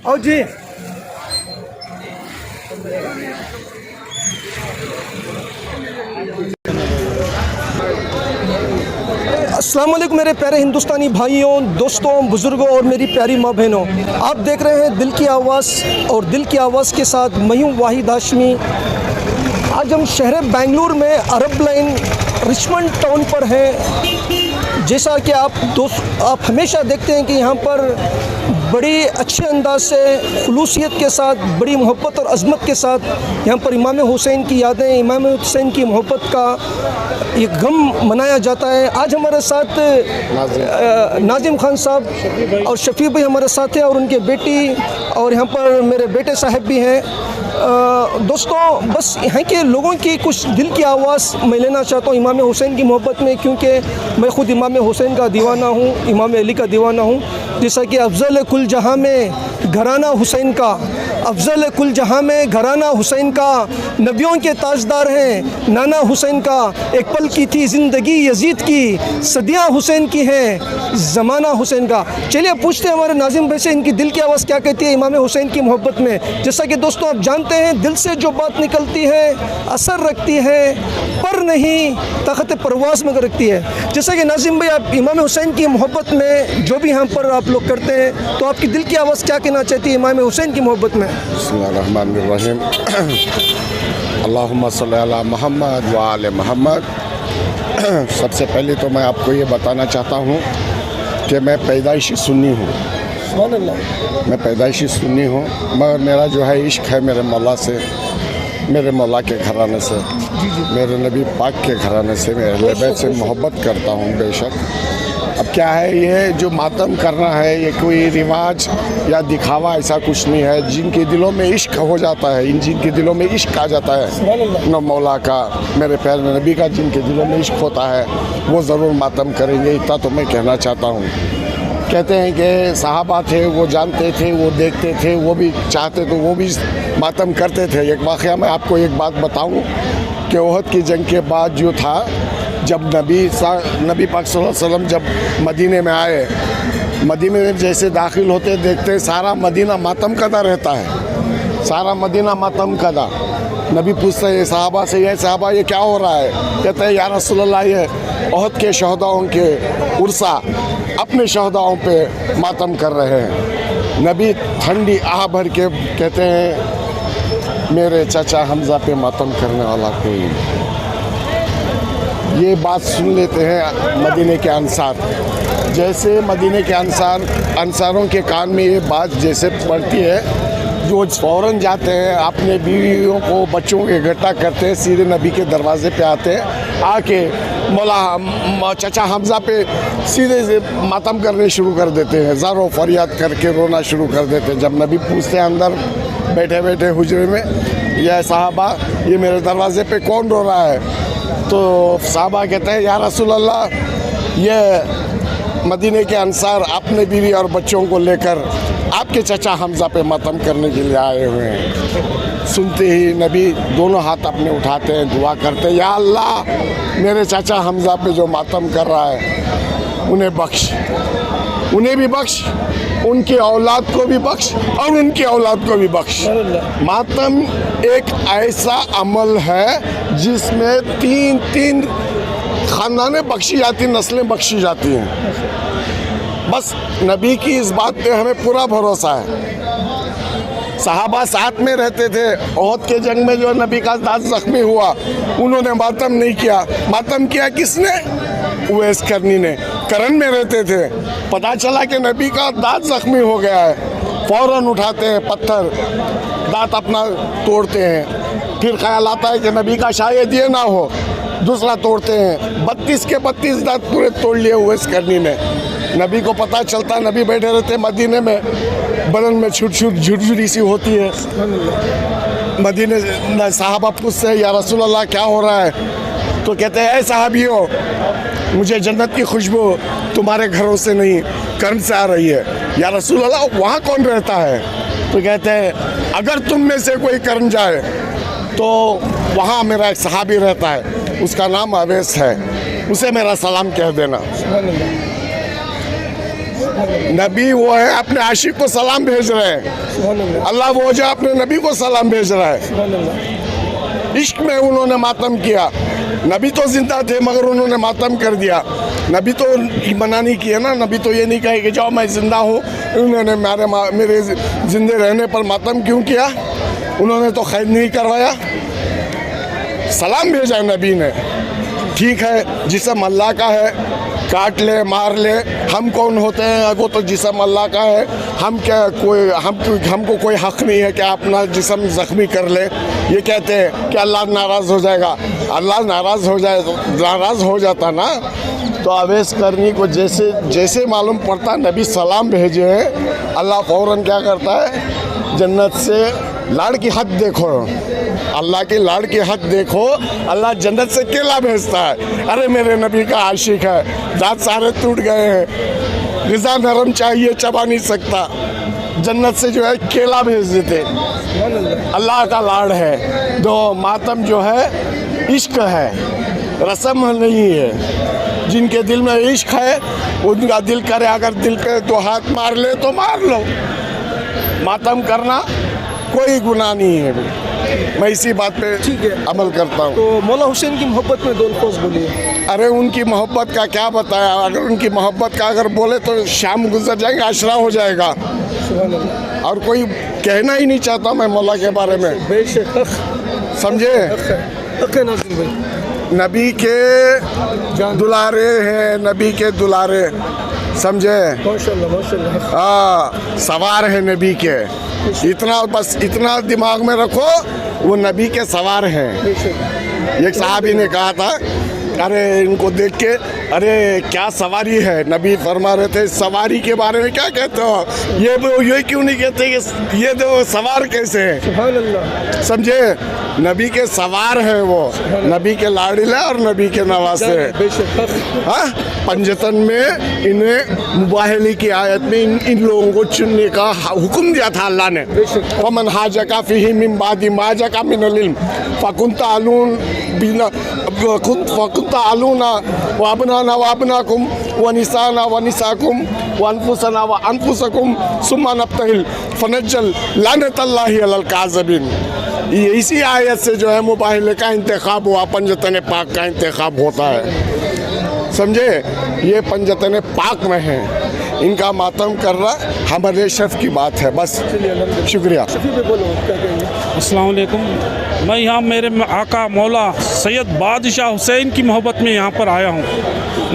आओ जी। अस्सलाम वालेकुम मेरे प्यारे हिंदुस्तानी भाइयों, दोस्तों, बुज़ुर्गों और मेरी प्यारी माँ बहनों, आप देख रहे हैं दिल की आवाज़ और दिल की आवाज़ के साथ मैं हूँ वाहिद हाशमी। आज हम शहर बेंगलुरु में अरब लाइन रिचमंड टाउन पर हैं। जैसा कि आप हमेशा देखते हैं कि यहाँ पर बड़ी अच्छे अंदाज से खुलूसियत के साथ, बड़ी मोहब्बत और अज़मत के साथ यहाँ पर इमाम हुसैन की यादें, इमाम हुसैन की मोहब्बत का ये गम मनाया जाता है। आज हमारे साथ नाजिम खान साहब और शफी भाई हमारे साथ हैं और उनके बेटी, और यहाँ पर मेरे बेटे साहब भी हैं। दोस्तों, बस यहाँ के लोगों की कुछ दिल की आवाज़ मैं लेना चाहता हूँ इमाम हुसैन की मोहब्बत में, क्योंकि मैं ख़ुद इमाम हुसैन का दीवाना हूँ, इमाम अली का दीवाना हूँ। जैसा कि अफ़ज़ल कुल जहाँ में घराना हुसैन का, अफ़ज़ल कुल जहाँ में घराना हुसैन का, नबियों के ताजदार हैं नाना हुसैन का। एक पल की थी ज़िंदगी यजीद की, सदियाँ हुसैन की हैं ज़माना हुसैन का। चलिए पूछते हैं हमारे नाजिम भाई से, इनकी दिल की आवाज़ क्या कहती है इमाम हुसैन की मोहब्बत में। जैसा कि दोस्तों आप जानते हैं, दिल से जो बात निकलती है असर रखती है, पर नहीं तख़्त परवाज़ में रखती है। जैसा कि नाजिम भाई, आप इमाम हुसैन की मोहब्बत में जो भी यहाँ पर आप लोग करते हैं, तो आपकी दिल की आवाज़ क्या कहना चाहती है इमाम हुसैन की मोहब्बत में? बिस्मिल्लाहिर्रहमानिर्रहीम। अल्लाहुम्मा सल्ली अला मुहम्मद व आले मुहम्मद। सबसे पहले तो मैं आपको ये बताना चाहता हूँ कि मैं पैदाइशी सुन्नी हूँ। मैं पैदाइशी सुन्नी हूँ, मगर मेरा जो है इश्क है मेरे मौला से, मेरे मौला के घराने से, मेरे नबी पाक के घराने से, मेरे अहले बैत से मोहब्बत करता हूँ बेशक। अब क्या है, ये जो मातम करना है ये कोई रिवाज या दिखावा ऐसा कुछ नहीं है। जिनके दिलों में इश्क हो जाता है, इन जिनके दिलों में इश्क आ जाता है न मौला का, मेरे प्यारे नबी का, जिनके दिलों में इश्क होता है वो ज़रूर मातम करेंगे। इतना तो मैं कहना चाहता हूँ। कहते हैं कि सहाबा थे, वो जानते थे, वो देखते थे, वो भी चाहते तो वो भी मातम करते थे। एक वाक़या मैं आपको एक बात बताऊँ कि ओहद की जंग के बाद जो था, जब नबी पाक सल्लल्लाहु अलैहि वसल्लम जब मदीने में आए, मदीने में जैसे दाखिल होते देखते सारा मदीना मातम कदा रहता है, सारा मदीना मातम कदा। नबी पूछते हैं सहाबा से, ये सहाबा ये क्या हो रहा है? कहते हैं या रसूल अल्लाह, ये ओहद के शहदाओं के उर्सा अपने शहदाओं पे मातम कर रहे हैं। नबी ठंडी आह भर के कहते हैं मेरे चाचा हमज़ा पे मातम करने वाला कोई नहीं। ये बात सुन लेते हैं मदीने के अंसार। जैसे मदीने के अंसारों के कान में ये बात जैसे पड़ती है, जो फ़ौरन जाते हैं, अपने बीवियों को बच्चों को इकट्ठा करते हैं, सीधे नबी के दरवाजे पे आते हैं, आके मौला चाचा हमज़ा पे सीधे मातम करने शुरू कर देते हैं, ज़ारो फरियाद करके रोना शुरू कर देते हैं। जब नबी पूछते हैं अंदर बैठे बैठे हुजरे में, यह साहबा ये मेरे दरवाजे पे कौन रो रहा है? तो साहबा कहते हैं या रसूल अल्लाह, ये मदीने के अंसार अपने बीवी और बच्चों को लेकर आपके चाचा हमज़ा पे मातम करने के लिए आए हुए हैं। सुनते ही नबी दोनों हाथ अपने उठाते हैं, दुआ करते हैं, या अल्लाह मेरे चाचा हमज़ा पे जो मातम कर रहा है उन्हें बख्श, उन्हें भी बख्श, उनकी औलाद को भी बख्श और उनकी औलाद को भी बख्श। मातम एक ऐसा अमल है जिसमें तीन ख़ानदानें बख्शी जाती, नस्लें बख्शी जाती हैं। बस नबी की इस बात पे हमें पूरा भरोसा है। सहाबा साथ में रहते थे। ओहद के जंग में जो नबी का दांत ज़ख्मी हुआ, उन्होंने मातम नहीं किया। मातम किया किसने? उवैस करनी ने। करन में रहते थे, पता चला कि नबी का दांत ज़ख्मी हो गया है, फ़ौरन उठाते हैं पत्थर, दांत अपना तोड़ते हैं। फिर ख्याल आता है कि नबी का शायद ये ना हो, दूसरा तोड़ते हैं। 32 के 32 दांत पूरे तोड़ लिए उवैस करनी ने। नबी को पता चलता, नबी बैठे रहते मदीने में, बदन में झुरझुरी सी होती है। मदीने साहबा पूछते हैं या रसूल अल्लाह क्या हो रहा है? तो कहते हैं ऐ साहबियों, मुझे जन्नत की खुशबू तुम्हारे घरों से नहीं कर्म से आ रही है। या रसूल अल्लाह वहाँ कौन रहता है? तो कहते हैं अगर तुम में से कोई करन जाए तो वहाँ मेरा एक सहाबी रहता है, उसका नाम अवैस है, उसे मेरा सलाम कह देना। नबी वो है अपने आशिक को सलाम भेज रहे हैं, अल्लाह वो जो अपने नबी को सलाम भेज रहा है। इश्क में उन्होंने मातम किया, नबी तो जिंदा थे मगर उन्होंने मातम कर दिया। नबी तो मना नहीं किया ना, नबी तो ये नहीं कहे कि जाओ मैं जिंदा हूँ, उन्होंने मेरे जिंदे रहने पर मातम क्यों किया? उन्होंने तो खैर नहीं करवाया, सलाम भेजा नबी ने। ठीक है, जिस्म अल्लाह का है, काट ले मार ले, हम कौन होते हैं? वो तो जिस्म अल्लाह का है, हम क्या कोई हमको कोई हक नहीं है कि अपना जिस्म ज़ख्मी कर ले। ये कहते हैं कि अल्लाह नाराज़ हो जाएगा, अल्लाह नाराज़ हो जाता ना तो अवैस करनी को जैसे मालूम पड़ता नबी सलाम भेजे हैं, अल्लाह फ़ौरन क्या करता है? जन्नत से लाड़ की हद देखो, अल्लाह की लाड़ की हद देखो, अल्लाह जन्नत से केला भेजता है। अरे मेरे नबी का आशिक है, दांत सारे टूट गए हैं, ग़िज़ा नरम चाहिए, चबा नहीं सकता, जन्नत से जो है केला भेज देते। अल्लाह का लाड़ है। दो मातम जो है इश्क है, रस्म नहीं है। जिनके दिल में इश्क है उनका दिल करे अगर दिल पे दो हाथ मार ले तो मार लो, मातम करना कोई गुनाह नहीं है। मैं इसी बात पे अमल करता हूँ। तो मौला हुसैन की मोहब्बत में दो अल्फाज बोलिए। अरे उनकी मोहब्बत का क्या बताया, अगर उनकी मोहब्बत का अगर बोले तो शाम गुजर जाएंगे, अशरा हो जाएगा, और कोई कहना ही नहीं चाहता मैं मौला के बारे में। बेशक समझे? नाज़िम भाई नबी के दुलारे हैं, नबी के दुलारे, समझे? माशाल्लाह माशाल्लाह। हाँ, सवार है नबी के, इतना बस इतना दिमाग में रखो, वो नबी के सवार हैं। एक साहबी ने कहा था, अरे इनको देख के अरे क्या सवारी है, नबी फरमा रहे थे सवारी के बारे में क्या कहते हो? ये क्यों नहीं कहते कि ये दो सवार कैसे है? सुभान अल्लाह। समझे? नबी के सवार है वो, नबी के लाड़िला और नबी के नवासे। हाँ, पंजतन में इन्हें मुबाहली की आयत में इन लोगों को चुनने का हुक्म दिया था अल्लाह ने। वमन हाजका फीही मिन बादी मा जका मिनल इल्म फकुंता अलून बिना फकुंता अलूना व अबनाना व अबनाकुम व निसाना व निसाकुम व अनफुसना व अनफुसकुम सुम्मा नब्तहिल फनज्जल लानतल्लाहि अलल काज़िबिन। ये इसी आयत से जो है मुबाहले का इंतखाब हुआ, पंजतन पाक का इंतखाब होता है। समझे? ये पंजतन पाक में है, इनका मातम करना हमारे शर्फ की बात है। बस शुक्रिया। अस्सलाम वालेकुम। मैं यहाँ मेरे आका मौला सैयद बादशाह हुसैन की मोहब्बत में यहाँ पर आया हूँ।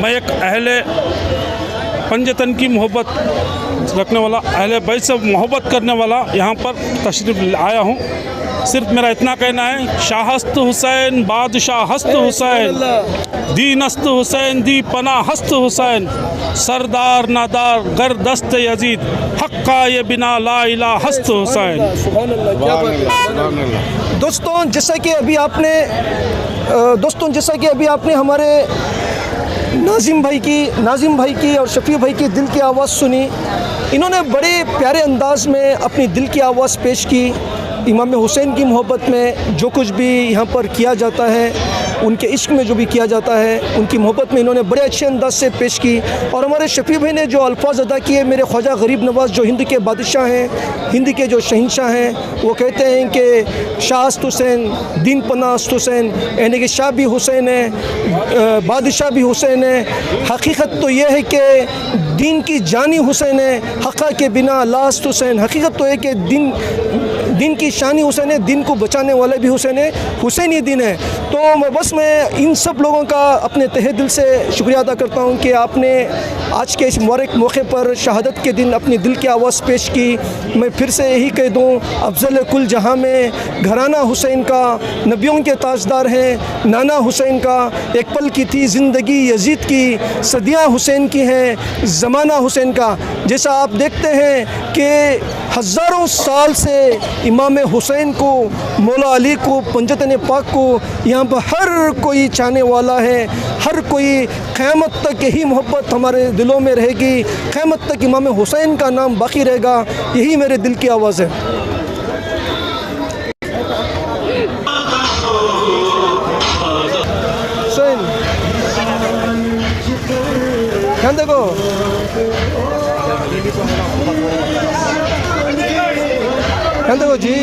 मैं एक अहले पंजतन की मोहब्बत रखने वाला, अहले बैत से मोहब्बत करने वाला यहाँ पर तशरीफ़ आया हूँ। सिर्फ मेरा इतना कहना है, शाहस्त हुसैन बादशाह हस्त हुसैन, दीन हस्त हुसैन दी पना हस्त हुसैन, सरदार नादार गर दस्त यजीद, हक्का ये बिना ला इला हस्त हुसैन। दोस्तों जैसा कि अभी आपने हमारे नाज़िम भाई की और शफ़ी भाई की दिल की आवाज़ सुनी। इन्होंने बड़े प्यारे अंदाज में अपनी दिल की आवाज़ पेश की। इमाम हुसैन की मोहब्बत में जो कुछ भी यहाँ पर किया जाता है, उनके इश्क में जो भी किया जाता है, उनकी मोहब्बत में इन्होंने बड़े अच्छे अंदाज से पेश की। और हमारे शफ़ी भाई ने जो अल्फाज अदा किए, मेरे ख्वाजा गरीब नवाज़ जो हिंद के बादशाह हैं, हिंद के जो शहंशाह हैं, वो कहते हैं कि शाहस्त हुसैन दीन पनास्त हुसैन, यानी कि शाह भी हुसैन है, बादशाह भी हुसैन है। हकीकत तो ये है कि दीन की जानी हुसैन है, हक़ा के बिना लास्त हुसैन। हकीकत तो है कि दीन की शानी हुसैन है, दिन को बचाने वाला भी हुसैन है, हुसैन ही दिन है। तो मैं इन सब लोगों का अपने तहे दिल से शुक्रिया अदा करता हूँ कि आपने आज के इस मुबारक मौके पर शहादत के दिन अपनी दिल की आवाज़ पेश की। मैं फिर से यही कह दूँ, अफजल कुल जहाँ में घराना हुसैन का, नबियों के ताजदार हैं नाना हुसैन का, एक पल की थी ज़िंदगी यजीद की, सदियाँ हुसैन की हैं ज़माना हुसैन का। जैसा आप देखते हैं कि हज़ारों साल से इमाम हुसैन को, मौला अली को, पंजतन पाक को यहाँ पर हर कोई चाहने वाला है, हर कोई क़यामत तक यही मोहब्बत हमारे दिलों में रहेगी, क़यामत तक इमाम हुसैन का नाम बाकी रहेगा। यही मेरे दिल की आवाज़ है। हुसैन ध्यान देखो, ध्यान देखो जी।